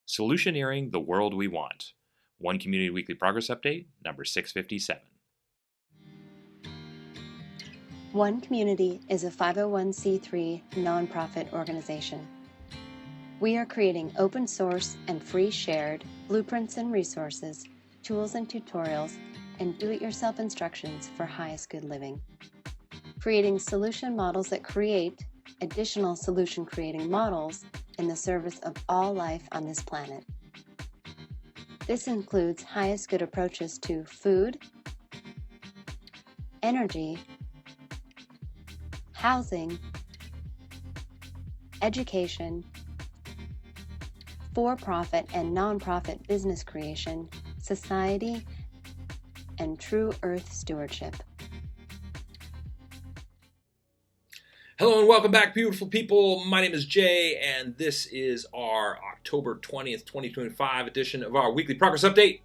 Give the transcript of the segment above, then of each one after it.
Solutioneering the World We Want. One Community Weekly Progress Update, number 657. One Community is a 501c3 nonprofit organization. We are creating open source and free shared blueprints and resources, tools and tutorials, and do-it-yourself instructions for highest good living. Creating solution models that create additional solution creating models in the service of all life on this planet. This includes highest good approaches to food, energy, housing, education, for-profit and non-profit business creation, society, and true earth stewardship. Hello and welcome back, beautiful people. My name is Jay, and this is our October 20th, 2025 edition of our Weekly Progress Update.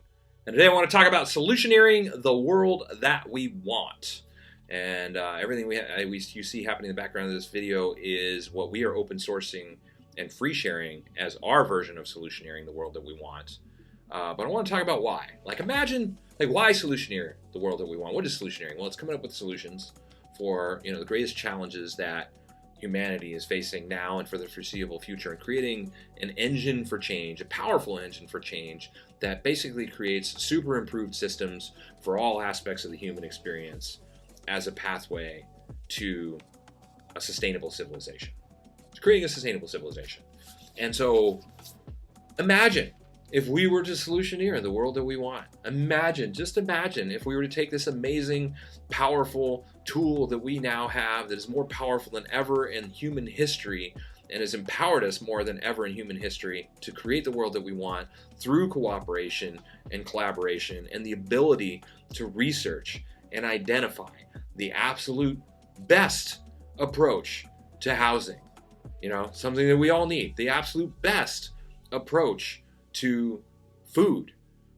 And today I want to talk about solutioneering the world that we want. And everything you see happening in the background of this video is what we are open sourcing and free sharing as our version of solutioneering the world that we want. But I want to talk about why. Imagine, why solutioneer the world that we want? What is solutioneering? Well, it's coming up with solutions for the greatest challenges that humanity is facing now and for the foreseeable future, and creating an engine for change, a powerful engine for change that basically creates super improved systems for all aspects of the human experience as a pathway to a sustainable civilization. It's creating a sustainable civilization. And so imagine if we were to solutioneer the world that we want. Just imagine if we were to take this amazing, powerful tool that we now have that is more powerful than ever in human history and has empowered us more than ever in human history to create the world that we want through cooperation and collaboration and the ability to research and identify the absolute best approach to housing. Something that we all need. The absolute best approach to food,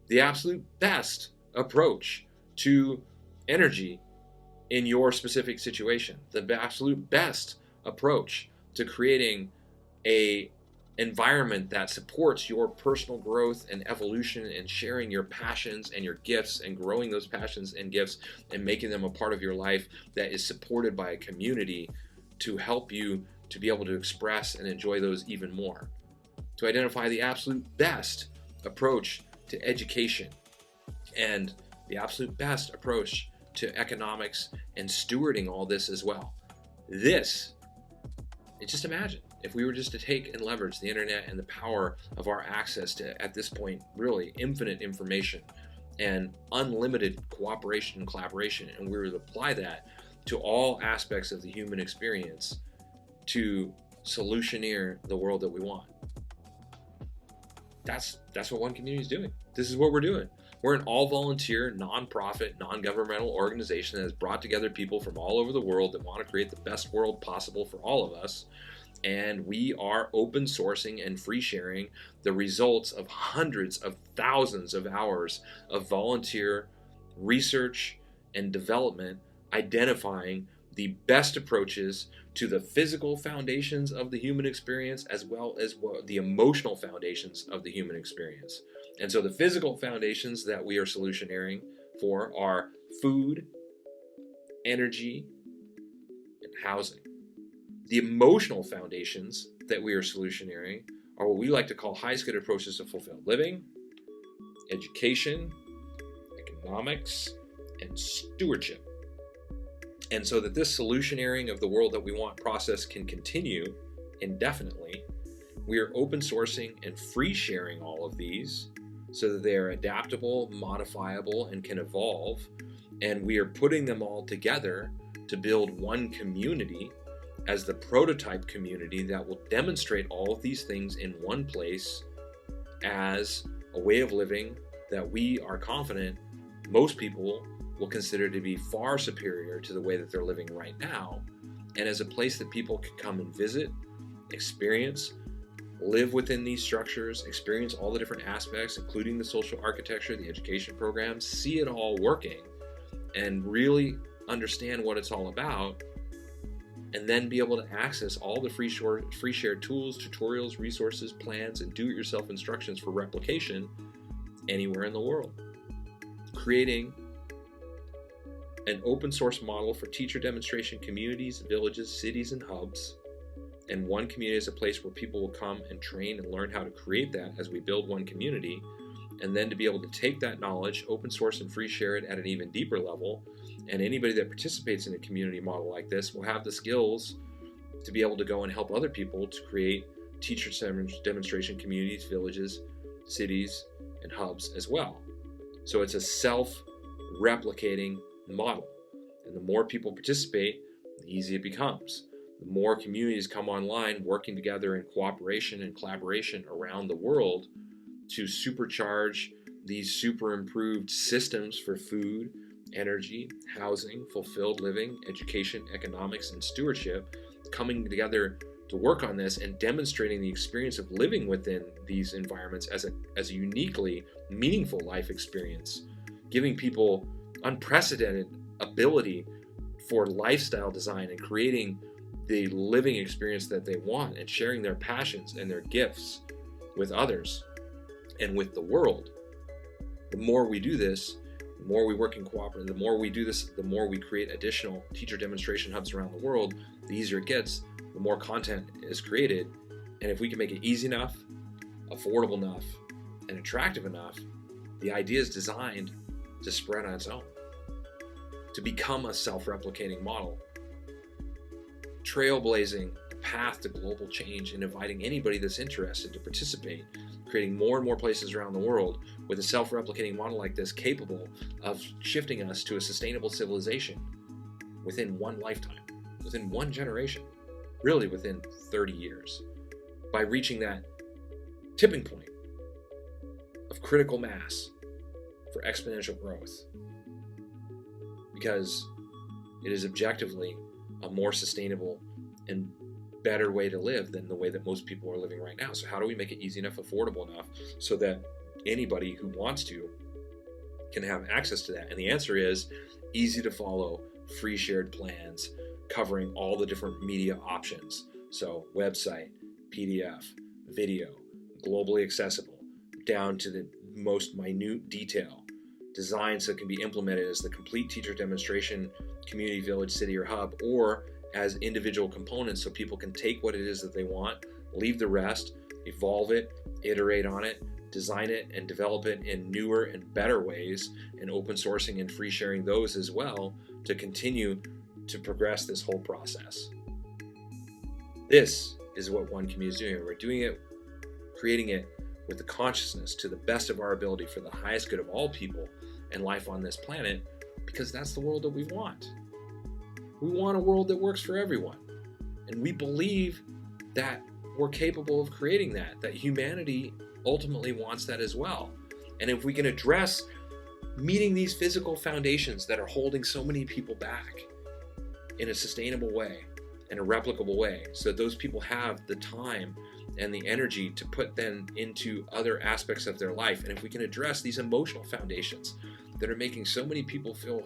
the absolute best approach to energy in your specific situation, the absolute best approach to creating a environment that supports your personal growth and evolution and sharing your passions and your gifts and growing those passions and gifts and making them a part of your life that is supported by a community to help you to be able to express and enjoy those even more. To identify the absolute best approach to education and the absolute best approach to economics and stewarding all this as well. Just imagine if we were just to take and leverage the internet and the power of our access to, at this point, really infinite information and unlimited cooperation and collaboration, and we were to apply that to all aspects of the human experience to solutioneer the world that we want. That's what One Community is doing. This is what we're doing. We're an all-volunteer, non-profit, non-governmental organization that has brought together people from all over the world that want to create the best world possible for all of us. And we are open sourcing and free sharing the results of hundreds of thousands of hours of volunteer research and development, identifying the best approaches to the physical foundations of the human experience as well as the emotional foundations of the human experience. And so the physical foundations that we are solutioneering for are food, energy, and housing. The emotional foundations that we are solutioneering are what we like to call highest good approaches to fulfilled living, education, economics, and stewardship. And so that this solutioneering of the world that we want process can continue indefinitely, we are open sourcing and free sharing all of these so that they are adaptable, modifiable, and can evolve. And we are putting them all together to build one community as the prototype community that will demonstrate all of these things in one place as a way of living that we are confident most people will consider to be far superior to the way that they're living right now, and as a place that people can come and visit, experience, live within these structures, experience all the different aspects, including the social architecture, the education programs, see it all working, and really understand what it's all about, and then be able to access all the free shared tools, tutorials, resources, plans, and do-it-yourself instructions for replication anywhere in the world. Creating an open source model for teacher demonstration communities, villages, cities, and hubs. And one community is a place where people will come and train and learn how to create that as we build one community. And then to be able to take that knowledge, open source and free share it at an even deeper level. And anybody that participates in a community model like this will have the skills to be able to go and help other people to create teacher demonstration communities, villages, cities, and hubs as well. So it's a self-replicating model. And the more people participate, the easier it becomes. The more communities come online working together in cooperation and collaboration around the world to supercharge these super improved systems for food, energy, housing, fulfilled living, education, economics, and stewardship, coming together to work on this and demonstrating the experience of living within these environments as a uniquely meaningful life experience, giving people unprecedented ability for lifestyle design and creating the living experience that they want and sharing their passions and their gifts with others and with the world. The more we do this, the more we work in cooperative, the more we do this, the more we create additional teacher demonstration hubs around the world, the easier it gets, the more content is created. And if we can make it easy enough, affordable enough, and attractive enough, the idea is designed to spread on its own, to become a self-replicating model, trailblazing a path to global change and inviting anybody that's interested to participate, creating more and more places around the world with a self-replicating model like this capable of shifting us to a sustainable civilization within one lifetime, within one generation, really within 30 years, by reaching that tipping point of critical mass for exponential growth, because it is objectively a more sustainable and better way to live than the way that most people are living right now. So how do we make it easy enough, affordable enough, so that anybody who wants to can have access to that? And the answer is easy to follow, free shared plans covering all the different media options. So website, PDF, video, globally accessible, down to the most minute detail, designs that can be implemented as the complete teacher demonstration community, village, city, or hub, or as individual components so people can take what it is that they want, leave the rest, evolve it, iterate on it, design it, and develop it in newer and better ways, and open sourcing and free sharing those as well to continue to progress this whole process. This is what One Community is doing. We're doing it, creating it with the consciousness to the best of our ability for the highest good of all people and life on this planet, because that's the world that we want. We want a world that works for everyone. And we believe that we're capable of creating that humanity ultimately wants that as well. And if we can address meeting these physical foundations that are holding so many people back in a sustainable way, in a replicable way, so that those people have the time and the energy to put them into other aspects of their life. And if we can address these emotional foundations that are making so many people feel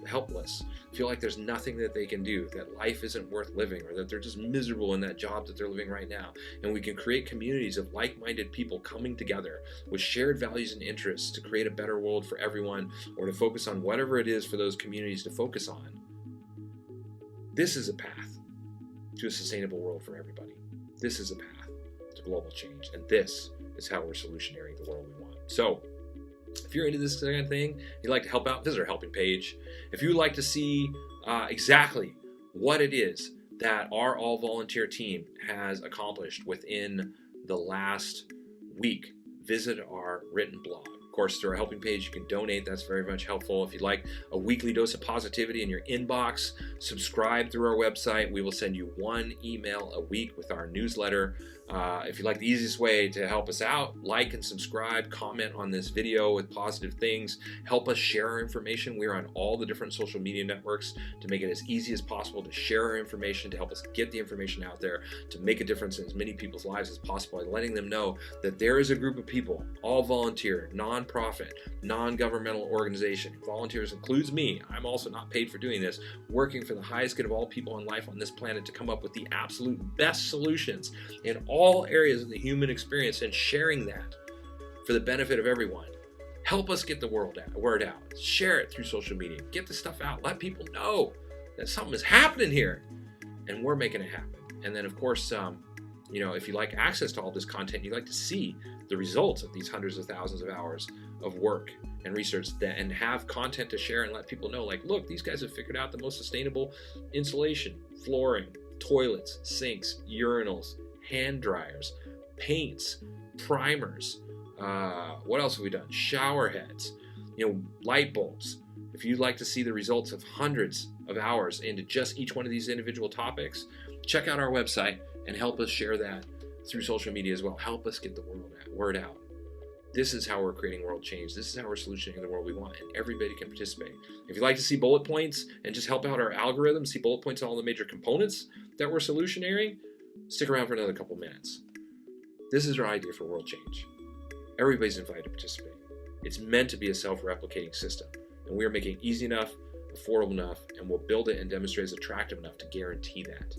helpless, feel like there's nothing that they can do, that life isn't worth living, or that they're just miserable in that job that they're living right now, and we can create communities of like-minded people coming together with shared values and interests to create a better world for everyone, or to focus on whatever it is for those communities to focus on. This is a path to a sustainable world for everybody. This is a path to global change, and this is how we're solutioneering the world we want. So if you're into this kind of thing, you'd like to help out, visit our helping page. If you'd like to see exactly what it is that our all-volunteer team has accomplished within the last week, visit our written blog. Of course, through our helping page, you can donate. That's very much helpful. If you'd like a weekly dose of positivity in your inbox, subscribe through our website. We will send you one email a week with our newsletter. If you'd like the easiest way to help us out, like and subscribe, comment on this video with positive things, help us share our information. We're on all the different social media networks to make it as easy as possible to share our information, to help us get the information out there, to make a difference in as many people's lives as possible, and letting them know that there is a group of people, all volunteer, non nonprofit, non-governmental organization. Volunteers includes me. I'm also not paid for doing this, working for the highest good of all people in life on this planet to come up with the absolute best solutions in all areas of the human experience and sharing that for the benefit of everyone. Help us get the word out. Share it through social media. Get the stuff out. Let people know that something is happening here, and we're making it happen. And then, of course, if you like access to all this content, you like to see the results of these hundreds of thousands of hours of work and research and have content to share and let people know, like, look, these guys have figured out the most sustainable insulation, flooring, toilets, sinks, urinals, hand dryers, paints, primers. What else have we done? Shower heads, light bulbs. If you'd like to see the results of hundreds of hours into just each one of these individual topics, check out our website and help us share that through social media as well. Help us get the word out. This is how we're creating world change. This is how we're solutioning the world we want, and everybody can participate. If you'd like to see bullet points and just help out our algorithm, see bullet points on all the major components that we're solutioneering, stick around for another couple minutes. This is our idea for world change. Everybody's invited to participate. It's meant to be a self-replicating system, and we are making it easy enough, affordable enough, and we'll build it and demonstrate it's attractive enough to guarantee that.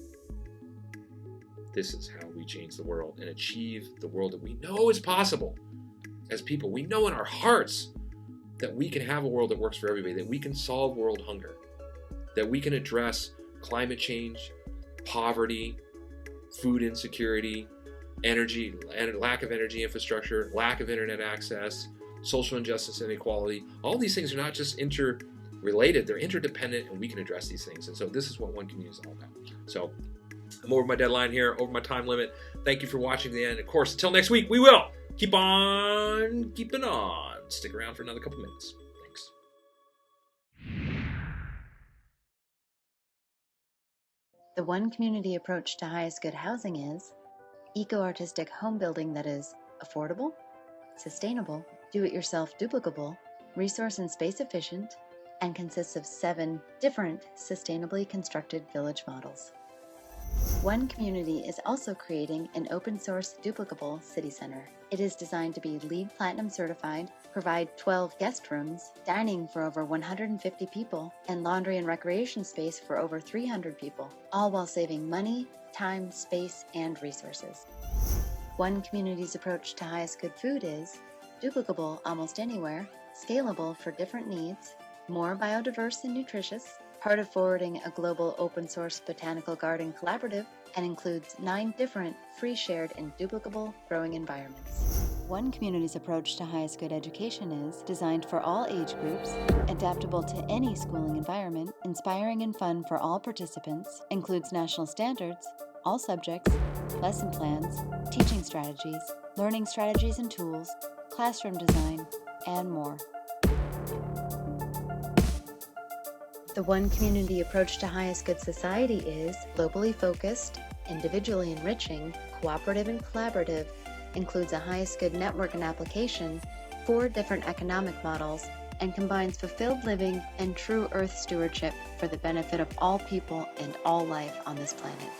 This is how we change the world and achieve the world that we know is possible. As people, we know in our hearts that we can have a world that works for everybody, that we can solve world hunger, that we can address climate change, poverty, food insecurity, energy, and lack of energy infrastructure, lack of internet access, social injustice and inequality. All these things are not just interrelated, they're interdependent, and we can address these things. And so this is what One Community is all about. So I'm over my deadline here, over my time limit. Thank you for watching to the end. Of course, until next week, we will keep on keeping on. Stick around for another couple minutes. Thanks. The One Community approach to highest good housing is eco-artistic home building that is affordable, sustainable, do-it-yourself duplicable, resource and space efficient, and consists of 7 different sustainably constructed village models. One Community is also creating an open-source duplicable city center. It is designed to be LEED Platinum certified, provide 12 guest rooms, dining for over 150 people, and laundry and recreation space for over 300 people, all while saving money, time, space, and resources. One Community's approach to highest good food is duplicable almost anywhere, scalable for different needs, more biodiverse and nutritious, part of forwarding a global open-source botanical garden collaborative, and includes 9 different free, shared, and duplicable growing environments. One Community's approach to highest good education is designed for all age groups, adaptable to any schooling environment, inspiring and fun for all participants, includes national standards, all subjects, lesson plans, teaching strategies, learning strategies and tools, classroom design, and more. The One Community approach to highest good society is globally focused, individually enriching, cooperative and collaborative, includes a highest good network and application, 4 different economic models, and combines fulfilled living and true earth stewardship for the benefit of all people and all life on this planet.